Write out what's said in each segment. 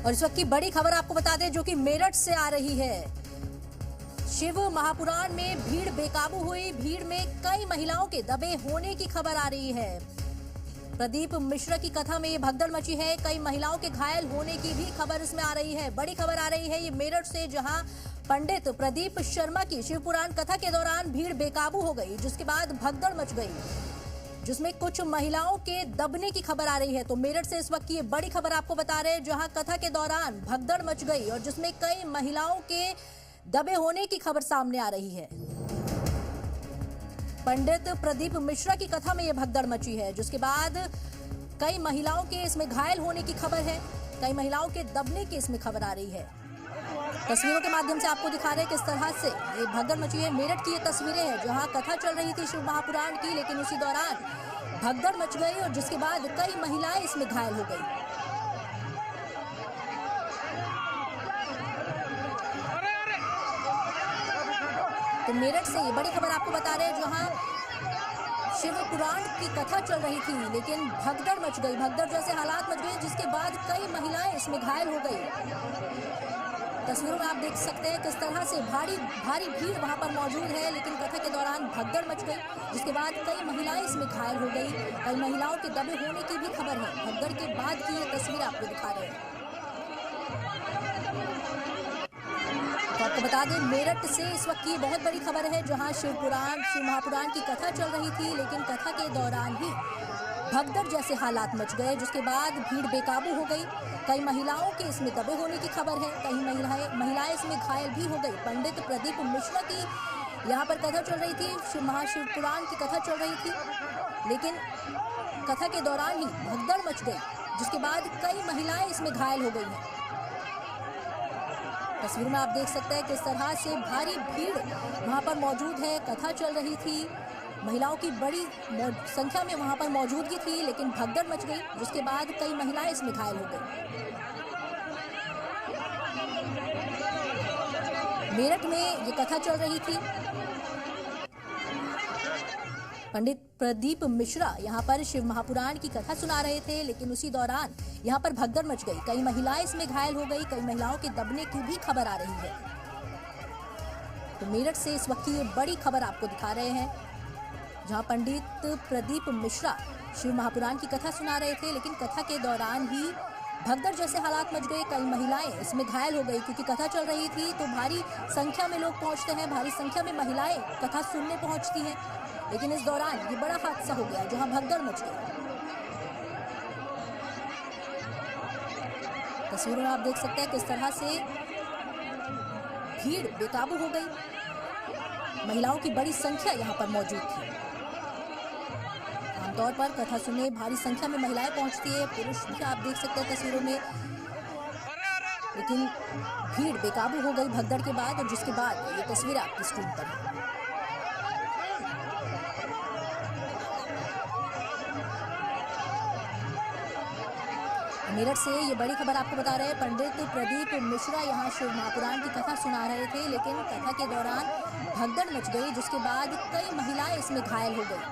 और इस वक्त की बड़ी खबर आपको बता दें जो कि मेरठ से आ रही है। शिव महापुराण में भीड़ बेकाबू हुई, भीड़ में कई महिलाओं के दबे होने की खबर आ रही है। प्रदीप मिश्रा की कथा में ये भगदड़ मची है, कई महिलाओं के घायल होने की भी खबर इसमें आ रही है। बड़ी खबर आ रही है ये मेरठ से, जहां पंडित प्रदीप शर्मा की शिव पुराण कथा के दौरान भीड़ बेकाबू हो गई, जिसके बाद भगदड़ मच गई, जिसमें कुछ महिलाओं के दबने की खबर आ रही है। तो मेरठ से इस वक्त की ये बड़ी खबर आपको बता रहे हैं, जहां कथा के दौरान भगदड़ मच गई और जिसमें कई महिलाओं के दबे होने की खबर सामने आ रही है। पंडित प्रदीप मिश्रा की कथा में यह भगदड़ मची है, जिसके बाद कई महिलाओं के इसमें घायल होने की खबर है, कई महिलाओं के दबने की इसमें खबर आ रही है। तस्वीरों के माध्यम से आपको दिखा रहे हैं किस तरह से ये भगदड़ मची है। मेरठ की ये तस्वीरें हैं जहां कथा चल रही थी शिव महापुराण की, लेकिन उसी दौरान भगदड़ मच गई और जिसके बाद कई महिलाएं इसमें घायल हो गई। तो मेरठ से ये बड़ी खबर आपको बता रहे हैं, जहां शिव पुराण की कथा चल रही थी लेकिन भगदड़ मच गई, भगदड़ जैसे हालात मच गए, जिसके बाद कई महिलाएं इसमें घायल हो गई। तस्वीरों में आप देख सकते हैं किस तरह से भारी भीड़ वहां पर मौजूद है, लेकिन कथा के दौरान भगदड़ मच गई, जिसके बाद कई महिलाएं इसमें घायल हो गई, कई महिलाओं के दबे होने की भी खबर है। भगदड़ के बाद की ये तस्वीर आपको दिखा रहे हैं। तो आपको बता दें मेरठ से इस वक्त की बहुत बड़ी खबर है, जहां शिव महापुराण की कथा चल रही थी, लेकिन कथा के दौरान ही भगदड़ जैसे हालात मच गए, जिसके बाद भीड़ बेकाबू हो गई, कई महिलाओं के इसमें दबे होने की खबर है, कई महिलाएं इसमें घायल भी हो गई। पंडित प्रदीप मिश्रा की यहाँ पर कथा चल रही थी, महाशिव पुराण की कथा चल रही थी, लेकिन कथा के दौरान ही भगदड़ मच गई, जिसके बाद कई महिलाएं इसमें घायल हो गई हैं। तस्वीर में आप देख सकते हैं किस तरह से भारी भीड़ वहां पर मौजूद है, कथा चल रही थी, महिलाओं की बड़ी संख्या में वहां पर मौजूदगी थी, लेकिन भगदड़ मच गई, जिसके बाद कई महिलाएं इसमें घायल हो गई। मेरठ में ये कथा चल रही थी, पंडित प्रदीप मिश्रा यहाँ पर शिव महापुराण की कथा सुना रहे थे, लेकिन उसी दौरान यहाँ पर भगदड़ मच गई, कई महिलाएं इसमें घायल हो गई, कई महिलाओं के दबने की भी खबर आ रही है। तो मेरठ से इस वक्त की ये बड़ी खबर आपको दिखा रहे हैं, जहां पंडित प्रदीप मिश्रा शिव महापुराण की कथा सुना रहे थे, लेकिन कथा के दौरान ही भगदड़ जैसे हालात मच गए, कई महिलाएं इसमें घायल हो गई, क्योंकि कथा चल रही थी तो भारी संख्या में लोग पहुंचते हैं, भारी संख्या में महिलाएं कथा सुनने पहुंचती हैं, लेकिन इस दौरान ये बड़ा हादसा हो गया जहां भगदड़ मच गई। तस्वीरों में आप देख सकते हैं किस तरह से भीड़ बेकाबू हो गई, महिलाओं की बड़ी संख्या यहाँ पर मौजूद थी। आमतौर पर कथा सुनने भारी संख्या में महिलाएं पहुंचती है, पुरुष भी आप देख सकते हैं तस्वीरों में, लेकिन भीड़ बेकाबू हो गई भगदड़ के बाद, और जिसके बाद ये तस्वीर आपकी स्क्रीन पर है। मेरठ से ये बड़ी खबर आपको बता रहे हैं, पंडित प्रदीप मिश्रा यहाँ शिव महापुराण की कथा सुना रहे थे, लेकिन कथा के दौरान भगदड़ मच गई, जिसके बाद कई महिलाएं इसमें घायल हो गई।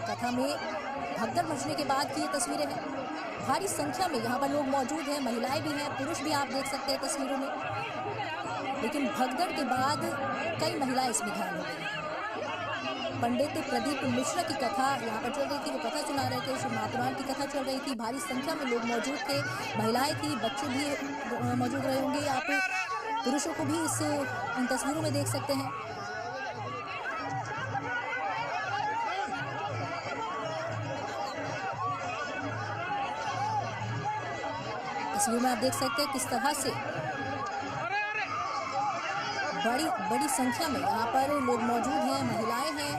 कथा में भगदड़ मचने के बाद की ये तस्वीरें हैं, भारी संख्या में यहाँ पर लोग मौजूद हैं, महिलाएं भी हैं, पुरुष भी आप देख सकते हैं तस्वीरों में, लेकिन भगदड़ के बाद कई महिलाएं इसमें घायल हो गई। पंडित प्रदीप मिश्रा की कथा यहाँ पर चल रही थी, वो कथा सुना रहे थे, शिव महापुराण की कथा चल रही थी, भारी संख्या में लोग मौजूद थे, महिलाएं थी, बच्चे भी मौजूद रहे होंगे, आप पुरुषों को भी इन तस्वीरों में देख सकते हैं। तस्वीर में आप देख सकते हैं किस तरह से बड़ी संख्या में यहाँ पर लोग मौजूद हैं, महिलाएं हैं,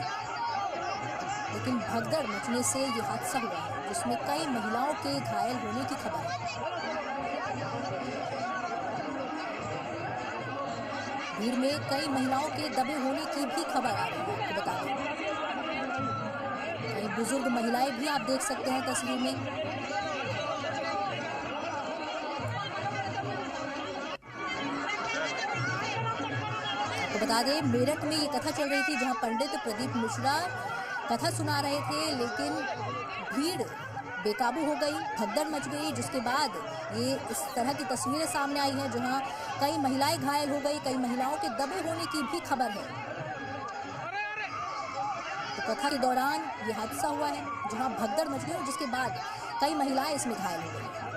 लेकिन भगदड़ मचने से ये हादसा हुआ है, जिसमें कई महिलाओं के घायल होने की खबर है। भीड़ में कई महिलाओं के दबे होने की भी खबर आ रही है, आपको बता दें। कई बुजुर्ग महिलाएं भी आप देख सकते हैं तस्वीर में। बता दें मेरठ में ये कथा चल रही थी, जहां पंडित प्रदीप मिश्रा कथा सुना रहे थे, लेकिन भीड़ बेकाबू हो गई, भगदड़ मच गई, जिसके बाद ये इस तरह की तस्वीरें सामने आई हैं जहां कई महिलाएं घायल हो गई, कई महिलाओं के दबे होने की भी खबर है। तो कथा के दौरान ये हादसा हुआ है जहां भगदड़ मच गई, जिसके बाद कई महिलाएं इसमें घायल हो गई।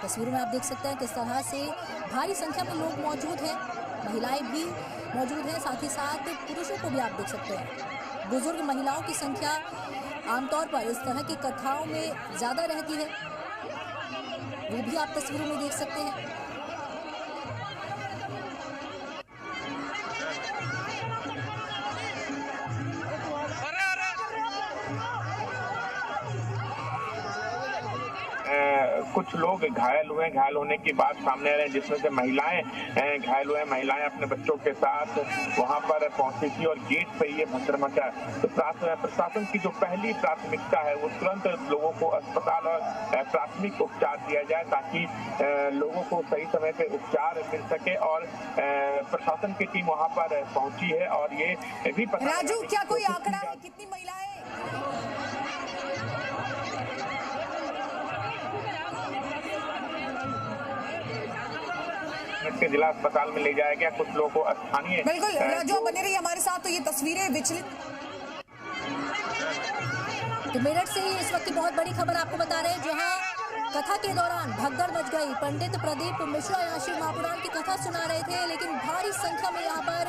तस्वीरों में आप देख सकते हैं किस तरह से भारी संख्या में लोग मौजूद हैं, महिलाएं भी मौजूद हैं, साथ ही साथ पुरुषों को भी आप देख सकते हैं। बुजुर्ग महिलाओं की संख्या आमतौर पर इस तरह की कथाओं में ज्यादा रहती है, वो भी आप तस्वीरों में देख सकते हैं। कुछ लोग घायल हुए, घायल होने की बात सामने आ रही है, जिसमें से महिलाएं घायल हुए। महिलाएं अपने बच्चों के साथ वहां पर पहुंची थी और गेट पे ये भसड़ मचा। तो प्रशासन की जो पहली प्राथमिकता है वो तुरंत लोगों को अस्पताल और प्राथमिक उपचार दिया जाए ताकि लोगों को सही समय पे उपचार मिल सके। और प्रशासन की टीम वहां पर पहुंची है और ये भी पता राजू, क्या कोई आंकड़ा है कितनी महिलाएं के जिला अस्पताल में ले जाया गया? कुछ लोगों को स्थानीय बिल्कुल राजू बने रही हमारे साथ। तो ये तस्वीरें विचलित। तो मेरठ से ही इस वक्त की बहुत बड़ी खबर आपको बता रहे हैं जहां कथा के दौरान भगदड़ मच गई। पंडित प्रदीप मिश्रा यहाँ शिव महापुराण की कथा सुना रहे थे, लेकिन भारी संख्या में यहाँ पर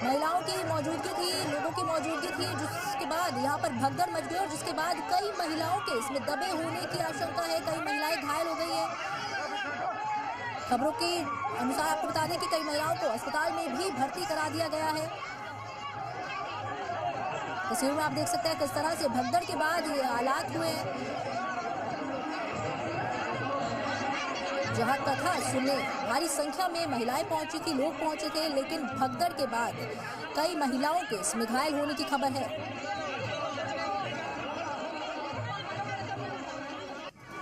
महिलाओं की मौजूदगी थी, लोगों की मौजूदगी थी, जिसके बाद यहाँ पर भगदड़ मच गई और जिसके बाद कई महिलाओं के इसमें दबे होने की आशंका है, कई महिलाएं घायल हो गई है। खबरों के अनुसार आपको बता दें कि कई महिलाओं को अस्पताल में भी भर्ती करा दिया गया है। तस्वीर में आप देख सकते हैं किस तरह से भगदड़ के बाद ये हालात हुए हैं, जहां कथा सुनने भारी संख्या में महिलाएं पहुंची थी, लोग पहुंचे थे, लेकिन भगदड़ के बाद कई महिलाओं के इसमें घायल होने की खबर है।